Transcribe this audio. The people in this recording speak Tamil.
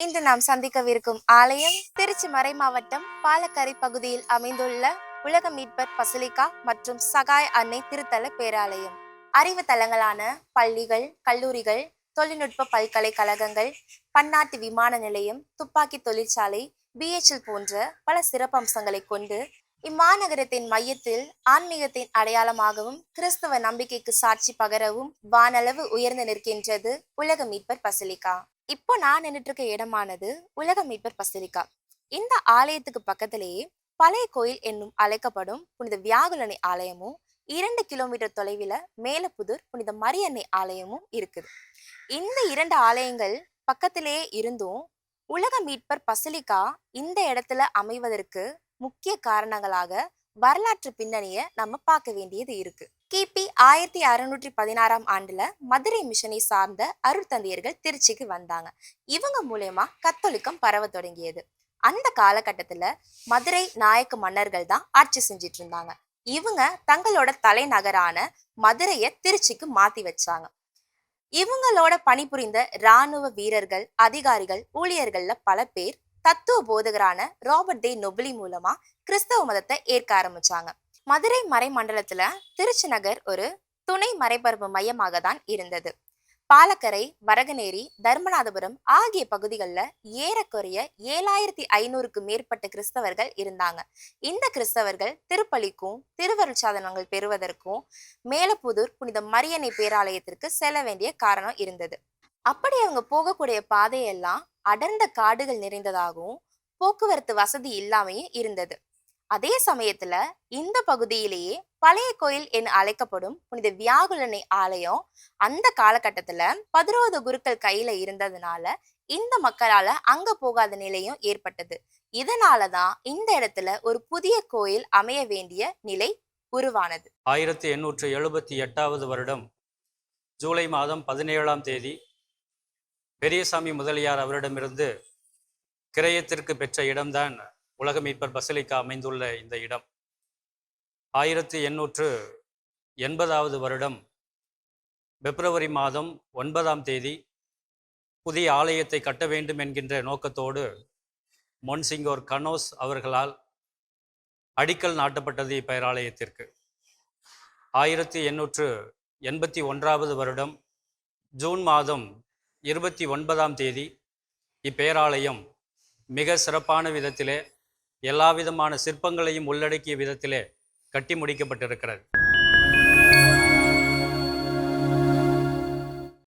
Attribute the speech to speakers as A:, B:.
A: இன்று நாம் சந்திக்கவிருக்கும் ஆலயம் திருச்சி மறை மாவட்டம் பாலக்கரை பகுதியில் அமைந்துள்ள உலக மீட்பர் பசிலிக்கா மற்றும் சகாய் அன்னை திருத்தல பேராலயம். அறிவு தலங்களான பள்ளிகள், கல்லூரிகள், தொழில்நுட்ப பல்கலைக்கழகங்கள், பன்னாட்டு விமான நிலையம், துப்பாக்கி தொழிற்சாலை, பிஎச்எல் போன்ற பல சிறப்பம்சங்களை கொண்டு இம்மாநகரத்தின் மையத்தில் ஆன்மீகத்தின் அடையாளமாகவும் கிறிஸ்தவ நம்பிக்கைக்கு சாட்சி பகரவும் வானளவு உயர்ந்து நிற்கின்றது உலக மீட்பர் பசிலிக்கா. இப்போ நான் நின்றுட்டு இருக்க இடமானது உலக மீட்பர் பசிலிக்கா. இந்த ஆலயத்துக்கு பக்கத்திலேயே பழைய கோயில் என்னும் அழைக்கப்படும் புனித வியாகுலனை ஆலயமும் 2 கிலோமீட்டர் தொலைவில் மேலப்புதூர் புனித மரியன்னை ஆலயமும் இருக்குது. இந்த 2 ஆலயங்கள் பக்கத்திலேயே இருந்தும் உலக மீட்பர் பசிலிக்கா இந்த இடத்துல அமைவதற்கு முக்கிய காரணங்களாக வரலாற்று பின்னணியை நம்ம பார்க்க வேண்டியது இருக்கு. கிபி 1616 ஆண்டுல மதுரை மிஷனை சார்ந்த அருட்தந்தையர்கள் திருச்சிக்கு வந்தாங்க. இவங்க மூலயமா கத்தோலிக்கம் பரவ தொடங்கியது. அந்த காலகட்டத்துல மதுரை நாயக்க மன்னர்கள் தான் ஆட்சி செஞ்சிட்டு இருந்தாங்க. இவங்க தங்களோட தலைநகரான மதுரைய திருச்சிக்கு மாத்தி வச்சாங்க. இவங்களோட பணிபுரிந்த இராணுவ வீரர்கள், அதிகாரிகள், ஊழியர்கள்ல பல பேர் தத்துவ போதகரான ராபர்ட் தே நொபிலி மூலமா கிறிஸ்தவ மதத்தை ஏற்க ஆரம்பிச்சாங்க. மதுரை மறைமண்டலத்துல திருச்சி நகர் ஒரு துணை மறைபரப்பு மையமாக தான் இருந்தது. பாலக்கரை, வரகநேரி, தர்மநாதபுரம் ஆகிய பகுதிகளில் ஏறக்குறைய 7500க்கு மேற்பட்ட கிறிஸ்தவர்கள் இருந்தாங்க. இந்த கிறிஸ்தவர்கள் திருப்பலிக்கும் திருவருட்சாதனங்கள் பெறுவதற்கும் மேலப்புதூர் புனித மரியன்னை பேராலயத்திற்கு செல்ல வேண்டிய காரணம் இருந்தது. அப்படி அவங்க போகக்கூடிய பாதையெல்லாம் அடர்ந்த காடுகள் நிறைந்ததாகவும் போக்குவரத்து வசதி இல்லாமையும் இருந்தது. அதே சமயத்துல இந்த பகுதியிலேயே பழைய கோயில் என அழைக்கப்படும் புனித வியாகுலனை ஆலயம் அந்த காலகட்டத்துல 11 குருக்கள் கையில இருந்ததுனால இந்த மக்களால அங்க போகாத நிலையும் ஏற்பட்டது. இதனாலதான் இந்த இடத்துல ஒரு புதிய கோயில் அமைய வேண்டிய நிலை உருவானது.
B: 1878 வருடம் ஜூலை மாதம் 17ஆம் தேதி பெரியசாமி முதலியார் அவரிடமிருந்து கிரயத்திற்கு பெற்ற இடம்தான் உலக மீட்பர் பசிலிக்கா அமைந்துள்ள இந்த இடம். 1880 வருடம் பிப்ரவரி மாதம் 9ஆம் தேதி புதிய ஆலயத்தை கட்ட வேண்டும் என்கின்ற நோக்கத்தோடு மொன்சிங்கோர் கனோஸ் அவர்களால் அடிக்கல் நாட்டப்பட்டது இப்பேராலயத்திற்கு. 1881 வருடம் ஜூன் மாதம் 29ஆம் தேதி இப்பேராலயம் மிக சிறப்பான விதத்திலே எல்லா விதமான சிற்பங்களையும் உள்ளடக்கிய விதத்திலே கட்டி முடிக்கப்பட்டிருக்கிறது.